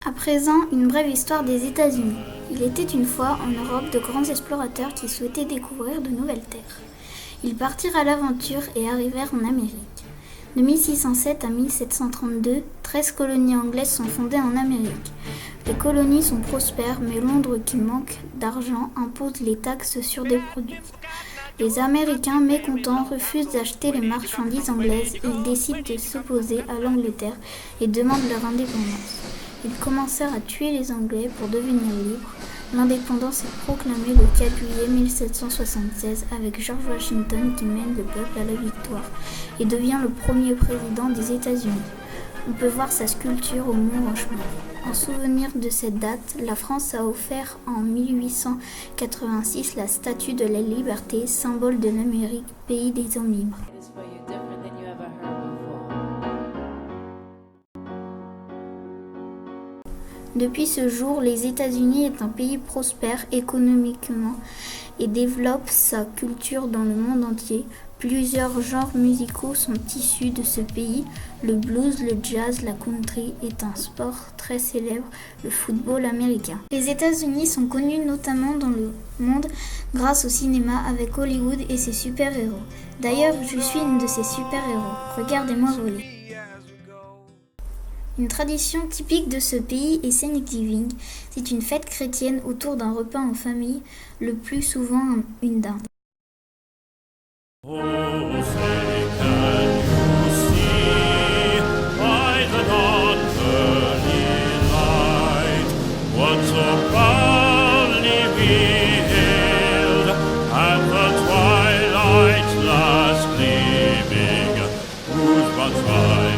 À présent, une brève histoire des États-Unis. Il était une fois en Europe de grands explorateurs qui souhaitaient découvrir de nouvelles terres. Ils partirent à l'aventure et arrivèrent en Amérique. De 1607 à 1732, 13 colonies anglaises sont fondées en Amérique. Les colonies sont prospères, mais Londres, qui manque d'argent, impose les taxes sur des produits. Les Américains, mécontents, refusent d'acheter les marchandises anglaises. Ils décident de s'opposer à l'Angleterre et demandent leur indépendance. Ils commencèrent à tuer les Anglais pour devenir libres. L'indépendance est proclamée le 4 juillet 1776 avec George Washington qui mène le peuple à la victoire et devient le premier président des États-Unis. On peut voir sa sculpture au Mont Rushmore. En souvenir de cette date, la France a offert en 1886 la Statue de la Liberté, symbole de l'Amérique, pays des hommes libres. Depuis ce jour, les États-Unis est un pays prospère économiquement et développe sa culture dans le monde entier. Plusieurs genres musicaux sont issus de ce pays. Le blues, le jazz, la country est un sport très célèbre, le football américain. Les États-Unis sont connus notamment dans le monde grâce au cinéma avec Hollywood et ses super-héros. D'ailleurs, je suis une de ces super-héros. Regardez-moi voler. Une tradition typique de ce pays est Thanksgiving. C'est une fête chrétienne autour d'un repas en famille, le plus souvent une dinde. Whose